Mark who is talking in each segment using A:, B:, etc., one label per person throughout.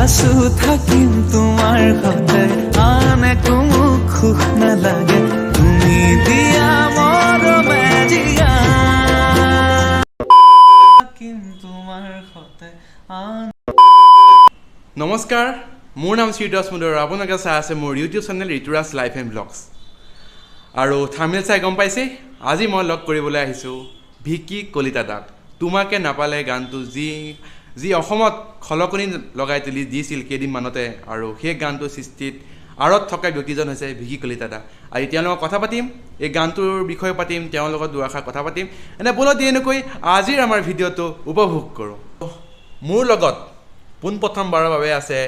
A: আছো থাকিম তোমাৰ সতে আন একো মোক সুখ নালাগে তুমি দিয়া মৰমে জিয়া থাকিম তোমাৰ সতে আন
B: নমস্কাৰ মোৰ নাম শ্ৰীদাস মুদৰ আপোনালোকে চাই আছে মোৰ YouTube channel Rituraj life and vlogs আৰু থাম্বনেল চাই গম পাইছে আজি মই লগ কৰিবলৈ আহিছোঁ ভিকি কলিতা দাক তোমাকে নাপালে গানটো যি অসমত খলকনি লগাই তুলি দিছিল কেইদিনমানতে আৰু সেই গানটোৰ সৃষ্টিত আঁৰত থকা ব্যক্তিজন হৈছে ভিকি কলিতা দা আৰু তেওঁৰ লগত কথা পাতিম এই গানটোৰ বিষয়ে পাতিম তেওঁৰ লগত দুআষাৰ কথা পাতিম এনে বলত এনেকৈ আজিৰ আমাৰ ভিডিঅ'টো উপভোগ কৰোঁ মোৰ লগত পোনপ্ৰথমবাৰৰ বাবে আছে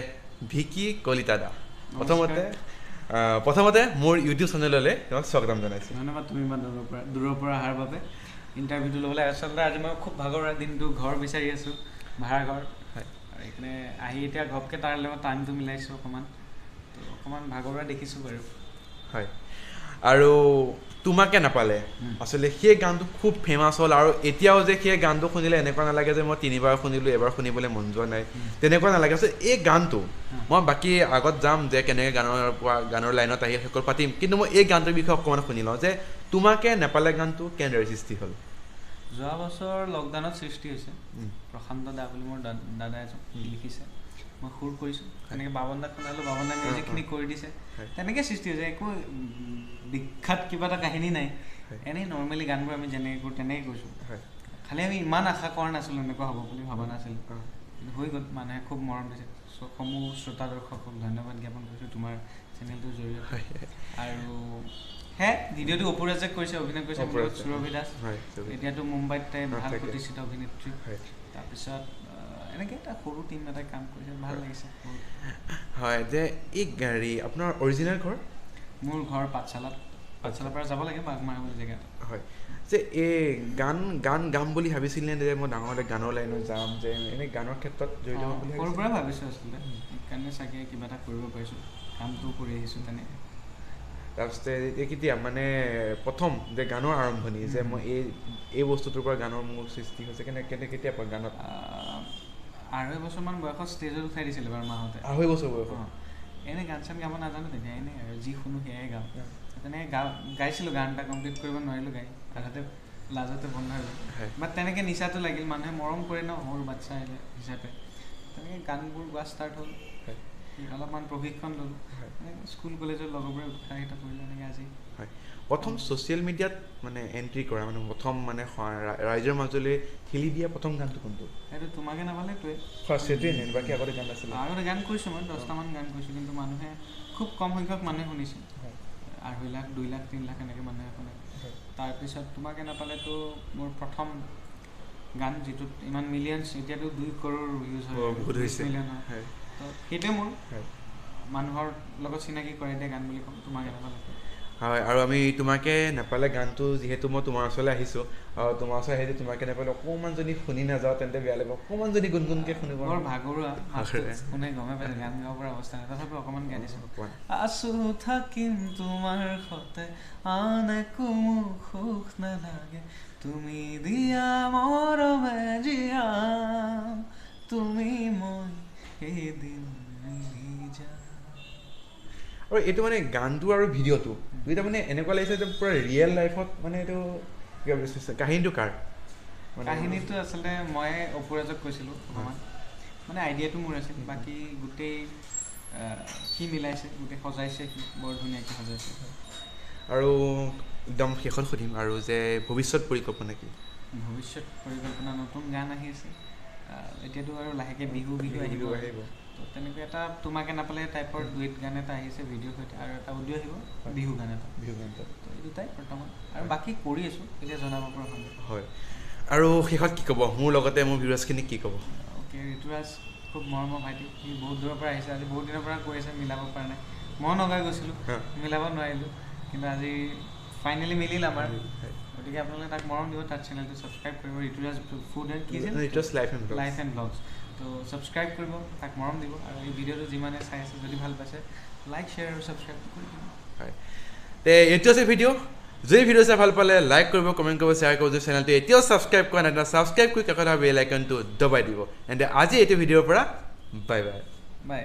B: ভিকি কলিতা দা প্ৰথমতে মোৰ ইউটিউব চেনেললৈ তোমাক স্বাগতম জনাইছোঁ
C: ধন্যবাদ তুমি ইমান দূৰৰ পৰা অহাৰ বাবে ইণ্টাৰভিউটো ল'বলৈ আচলতে আজি মই খুব ভাগৰুৱা দিনটো ঘৰ বিচাৰি আছোঁ ভাড়া ঘৰ
B: হয়
C: আৰু এইখিনি আহি এতিয়া ঘপকৈ তাৰ লগত টাইমটো মিলাইছোঁ অকণমান তো অকণমান ভাগৰুৱা দেখিছোঁ বাৰু
B: হয় আৰু তোমাকে নাপালে আচলতে সেই গানটো খুব ফেমাছ হ'ল আৰু এতিয়াও যে সেই গানটো শুনিলে এনেকুৱা নালাগে যে মই তিনিবাৰ শুনিলোঁ এবাৰ শুনিবলৈ মন যোৱা নাই তেনেকুৱা নালাগে আচলতে এই গানটো মই বাকী আগত যাম যে কেনেকৈ গানৰ লাইনত আহি সকলো পাতিম কিন্তু মই এই গানটোৰ বিষয়ে অকণমান শুনি লওঁ যে তোমাকে নাপালে গানটো কেনেদৰে সৃষ্টি হ'ল
C: যোৱা বছৰ লকডাউনত সৃষ্টি হৈছে প্ৰশান্ত দা বুলি মোৰ দাদা এজন লিখিছে মই সুৰ কৰিছোঁ তেনেকৈ বাবন দাক শুনালোঁ বাবন দাই মিউজিকখিনি কৰি দিছে তেনেকৈ সৃষ্টি হৈছে একো বিখ্যাত কিবা এটা কাহিনী নাই এনেই নৰ্মেলি গানবোৰ আমি যেনেকৈ কৰোঁ তেনেকৈ কৰিছোঁ খালি আমি ইমান আশা কৰা নাছিলোঁ এনেকুৱা হ'ব বুলি ভবা নাছিলোঁ কিন্তু হৈ গ'ল মানুহে খুব মৰম দিছে সমূহ শ্ৰোতা দৰ্শকক ধন্যবাদ জ্ঞাপন কৰিছোঁ তোমাৰ চেনেলটোৰ জৰিয়তে আৰু হে ভিডিঅ'টো অপুৰাজে কৰিছে অভিনয় কৰিছে সুৰভি দাস এতিয়াতো মুম্বাইত তাই ভাল প্ৰতিষ্ঠিত অভিনেত্ৰী তাৰপিছত এনেকৈ এটা সৰু টীম এটাই কাম কৰিছে ভাল লাগিছে
B: হয় যে এই গাড়ী আপোনাৰ অৰিজিনেল ঘৰ
C: মোৰ ঘৰ পাঠশালাৰ পৰা যাব লাগে বাগমাৰা বুলি জেগা
B: হয় যে এই গান গাম বুলি ভাবিছিলে যে মই ডাঙৰ গানৰ লাইনত যাম যে এনেই গানৰ ক্ষেত্ৰত জড়িত হ'ম বুলি
C: সৰুৰ পৰা ভাবিছোঁ আচলতে সেইকাৰণে চাগে কিবা এটা কৰিব পাৰিছোঁ কামটো কৰি আহিছোঁ তেনেকৈ
B: তাৰপিছতে কেতিয়া মানে প্ৰথম যে গানৰ আৰম্ভণি যে মই এই বস্তুটোৰ পৰা গানৰ মোৰ সৃষ্টি হৈছে কেতিয়া পৰা গানত
C: 2.5 বছৰমান বয়সত ষ্টেজত উঠাই দিছিলে বাৰু মাহঁতে
B: 2.5 বছৰ বয়সত
C: এনেই গান চান গাব নাজানো তেতিয়া এনেই আৰু যি শুনো সেয়াই গাওঁ তেনেকৈ গাইছিলোঁ গান এটা কমপ্লিট কৰিব নোৱাৰিলোঁ গাই আধাতে লাজতে বন্ধ হৈ গ'ল বাট তেনেকৈ নিচাটো লাগিল মানুহে মৰম কৰে ন সৰু বাচ্ছা হিচাপে তেনেকৈ গানবোৰ গোৱা ষ্টাৰ্ট হ'ল অলপমান প্ৰশিক্ষণ ল'লোঁ স্কুল কলেজৰ লগৰবোৰে উৎসাহিত কৰিলে এনেকৈ আজি
B: হয় প্ৰথম ছ'চিয়েল মিডিয়াত মানে এণ্ট্ৰি কৰা মানে প্ৰথম মানে ৰাইজৰ মাজলৈ ঠেলি দিয়া প্ৰথম গানটো কোনটো
C: সেইটো তোমাকে নাপালেটোৱে
B: ফাৰ্ষ্ট সেইটোৱে বাকী আগতে গান নাছিলে
C: আগতে গান কৰিছোঁ মই 10টামান গান কৰিছোঁ কিন্তু মানুহে খুব কম সংখ্যক মানুহে শুনিছিল 2.5 লাখ 2 লাখ 3 লাখ এনেকৈ মানুহে শুনে তাৰপিছত তোমাকে নাপালেতো মোৰ প্ৰথম গান যিটোত ইমান মিলিয়নছ এতিয়াতো 2 কৰোৰ ভিউজ হয় বহুত হৈছে মিলিয়ন হয় তো সেইটোৱে মোৰ মানুহৰ লগত চিনাকি কৰাই দিয়া গান বুলি ক'ম তোমাকে নাপালে
B: হয় আৰু আমি তোমাকে নাপালে গানটো যিহেতু মই তোমাৰ ওচৰলৈ আহিছোঁ আৰু তোমাৰ ওচৰলৈ আহিছোঁ তোমাকে নাপালে অকণমান যদি শুনি নাযাওঁ তেন্তে বেয়া লাগিব অকণমান যদি গুণগুণকৈ শুনিব
C: বৰ ভাগৰুৱা শুনে গমে পাইছে গান গাব পৰা অৱস্থা নাই তথাপিও অকণমান গাই দিছোঁ
A: আছো থাকিম তোমাৰ সতে আন একো মোক সুখ নালাগে তুমি দিয়া মৰমে জিয়া তুমি মই এদিন মিলি যাম
B: আৰু এইটো মানে গানটো আৰু ভিডিঅ'টো দুইটা মানে এনেকুৱা লাগিছে যে পূৰা ৰিয়েল লাইফত মানে এইটো কাহিনীটো কাৰ
C: কাহিনীটো আচলতে মই অপুৰাজক কৈছিলোঁ অকণমান মানে আইডিয়াটো মোৰ আছিল বাকী গোটেই সি মিলাইছে গোটেই সজাইছে সি বৰ ধুনীয়াকৈ সজাইছে
B: আৰু একদম শেষত সুধিম আৰু যে ভৱিষ্যত পৰিকল্পনা কি
C: ভৱিষ্যত পৰিকল্পনা নতুন গান আহি আছে এতিয়াতো আৰু লাহেকৈ বিহু আহিব তো তেনেকৈ এটা তোমাকে নাপালে টাইপৰ ডুৱেট গান এটা আহিছে ভিডিঅ'ৰ সৈতে আৰু এটা অডিঅ' আহিব বিহু গান এটা তো এই দুটাই বৰ্তমান আৰু বাকী কৰি আছোঁ এতিয়া জনাব পৰা হ'ব
B: হয় আৰু শেষত কি ক'ব মোৰ লগতে মোৰ ভিউৱাৰ্ছখিনিক কি ক'ব
C: অ'কে ঋতুৰাজ খুব মৰমৰ ভাইটি সি বহুত দূৰৰ পৰা আহিছে আজি বহুত দিনৰ পৰা কৈ আছে মিলাব পৰা নাই মই নগাই গৈছিলোঁ মিলাব নোৱাৰিলোঁ কিন্তু আজি ফাইনেলি মিলিল আমাৰ গতিকে আপোনালোকে তাক মৰম দিব তাত চেনেলটো ছাবস্ক্ৰাইব কৰিব Rituraj food and kitchen life and vlogs তো ছাবস্ক্ৰাইব কৰিব তাক মৰম দিব আৰু এই ভিডিঅ'টো যিমানে চাই আছে যদি ভাল পাইছে লাইক শ্বেয়াৰ আৰু ছাবস্ক্ৰাইব কৰি দিব
B: হয় তে এইটো আছে ভিডিঅ' যদি ভিডিঅ' চাই ভাল পালে লাইক কৰিব কমেণ্ট কৰিব শ্বেয়াৰ কৰিব যদি চেনেলটো এতিয়াও ছাবস্ক্ৰাইব কৰা নাই ছাবস্ক্ৰাইব কৰি কাষত বেল আইকনটো দবাই দিব এণ্ড আজি এইটো ভিডিঅ'ৰ পৰা বাই বাই
C: বাই